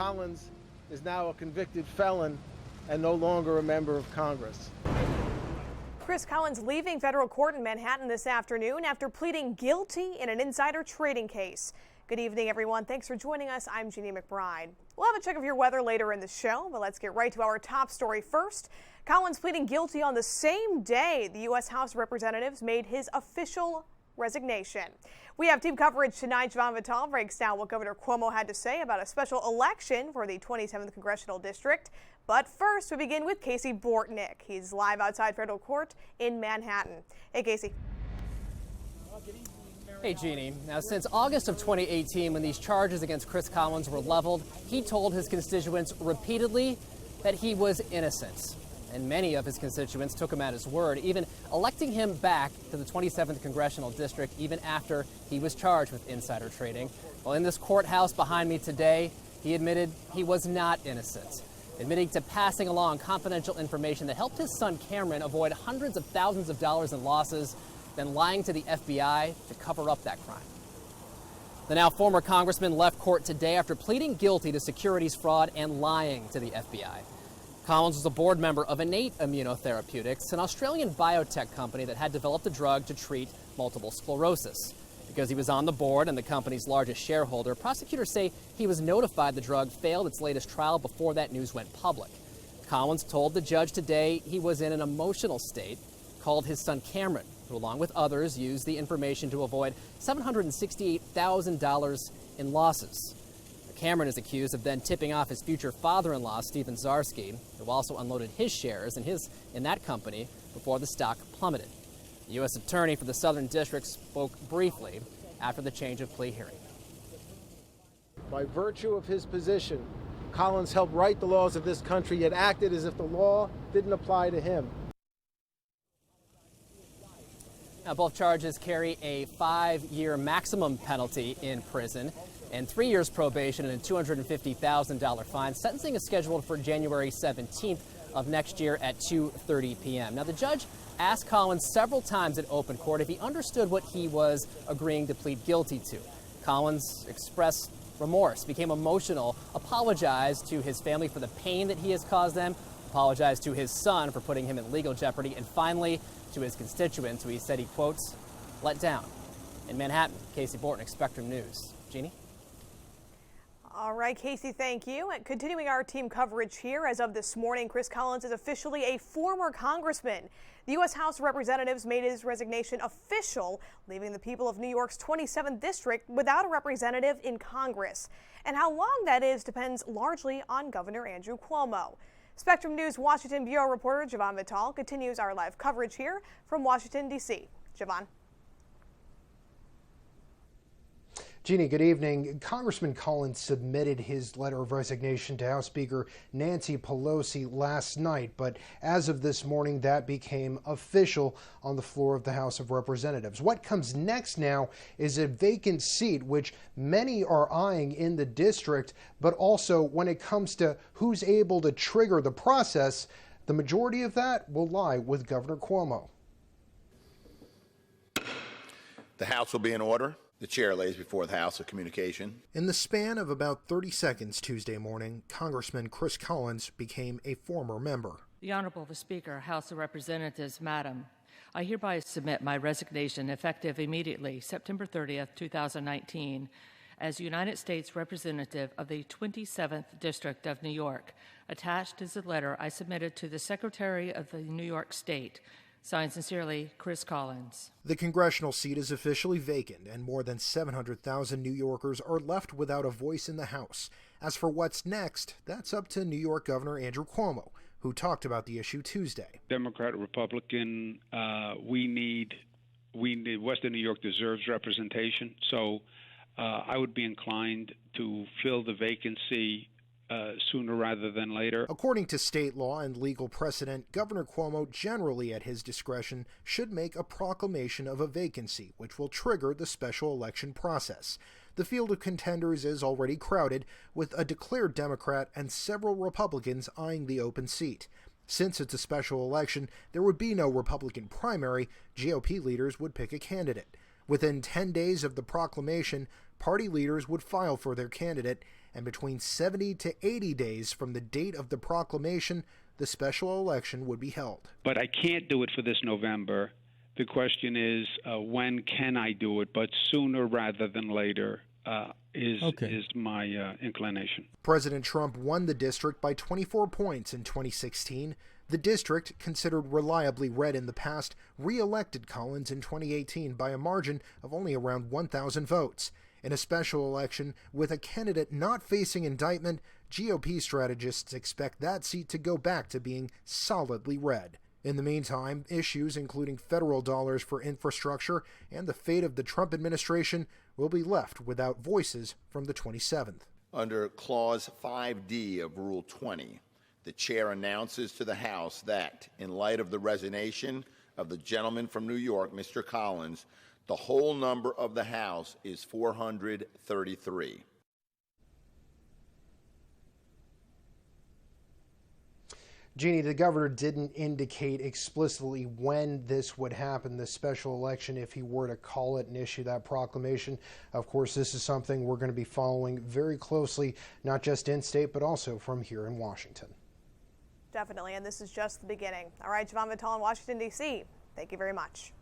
Collins is now a convicted felon and no longer a member of Congress. Chris Collins leaving federal court in Manhattan this afternoon after pleading guilty in an insider trading case. Good evening, everyone. Thanks for joining us. I'm JEANNIE McBRIDE. We'll have a check of your weather later in the show, but let's get right to our top story first. Collins pleading guilty on the same day the U.S. House of Representatives made his official resignation. We have team coverage tonight. Jovan Vitale breaks down what Governor Cuomo had to say about a special election for the 27th Congressional District. But first, we begin with Casey Bortnick. He's live outside federal court in Manhattan. Hey, Casey. Hey, Jeannie. Now, since August of 2018, when these charges against Chris Collins were leveled, he told his constituents repeatedly that he was innocent. And many of his constituents took him at his word, even electing him back to the 27th Congressional District even after he was charged with insider trading. Well, in this courthouse behind me today, he admitted he was not innocent, admitting to passing along confidential information that helped his son Cameron avoid hundreds of thousands of dollars in losses, then lying to the FBI to cover up that crime. The now former congressman left court today after pleading guilty to securities fraud and lying to the FBI. Collins was a board member of Innate Immunotherapeutics, an Australian biotech company that had developed a drug to treat multiple sclerosis. Because he was on the board and the company's largest shareholder, prosecutors say he was notified the drug failed its latest trial before that news went public. Collins told the judge today he was in an emotional state, called his son Cameron, who along with others used the information to avoid $768,000 in losses. Cameron is accused of then tipping off his future father-in-law, Stephen Zarsky, who also unloaded his shares in that company before the stock plummeted. The U.S. Attorney for the Southern District spoke briefly after the change of plea hearing. By virtue of his position, Collins helped write the laws of this country, yet acted as if the law didn't apply to him. Now, both charges carry a 5-year maximum penalty in prison and 3 years probation and a $250,000 fine. Sentencing is scheduled for January 17th of next year at 2:30 p.m. Now, the judge asked Collins several times at open court if he understood what he was agreeing to plead guilty to. Collins expressed remorse, became emotional, apologized to his family for the pain that he has caused them, apologized to his son for putting him in legal jeopardy, and finally to his constituents, who he said he, quotes, let down. In Manhattan, Casey Bortnick, Spectrum News. Jeannie? All right, Casey, thank you. And continuing our team coverage here, as of this morning, Chris Collins is officially a former congressman. The U.S. House of Representatives made his resignation official, leaving the people of New York's 27th district without a representative in Congress. And how long that is depends largely on Governor Andrew Cuomo. Spectrum News Washington Bureau reporter Jovan Vitale continues our live coverage here from Washington, D.C. Jovan. Jeannie, good evening. Congressman Collins submitted his letter of resignation to House Speaker Nancy Pelosi last night, but as of this morning, that became official on the floor of the House of Representatives. What comes next now is a vacant seat, which many are eyeing in the district, but also when it comes to who's able to trigger the process, the majority of that will lie with Governor Cuomo. The House will be in order. The chair lays before the House of Communication. In the span of about 30 seconds Tuesday morning, Congressman Chris Collins became a former member. The Honorable the Speaker, House of Representatives, Madam, I hereby submit my resignation effective immediately, September 30th, 2019, as United States Representative of the 27th District of New York. Attached is a letter I submitted to the Secretary of the New York State. Signed sincerely, Chris Collins. The congressional seat is officially vacant, and more than 700,000 New Yorkers are left without a voice in the House. As for what's next, that's up to New York Governor Andrew Cuomo, who talked about the issue Tuesday. Democrat, Republican, we need Western New York deserves representation, so I would be inclined to fill the vacancy sooner rather than later. According to state law and legal precedent, Governor Cuomo, generally at his discretion, should make a proclamation of a vacancy, which will trigger the special election process. The field of contenders is already crowded, with a declared Democrat and several Republicans eyeing the open seat. Since it's a special election, there would be no Republican primary. GOP leaders would pick a candidate. Within 10 days of the proclamation, party leaders would file for their candidate, and between 70 to 80 days from the date of the proclamation, the special election would be held. But I can't do it for this November. The question is, when can I do it? But sooner rather than later is my inclination. President Trump won the district by 24 points in 2016. The district, considered reliably red in the past, re-elected Collins in 2018 by a margin of only around 1,000 votes. In a special election with a candidate not facing indictment, GOP strategists expect that seat to go back to being solidly red. In the meantime, issues including federal dollars for infrastructure and the fate of the Trump administration will be left without voices from the 27th. Under Clause 5D of Rule 20, the chair announces to the House that, in light of the resignation of the gentleman from New York, Mr. Collins, the whole number of the House is 433. Jeannie, the governor didn't indicate explicitly when this would happen, this special election, if he were to call it and issue that proclamation. Of course, this is something we're going to be following very closely, not just in state, but also from here in Washington. Definitely, and this is just the beginning. All right, Javon Vitale in Washington, D.C., thank you very much.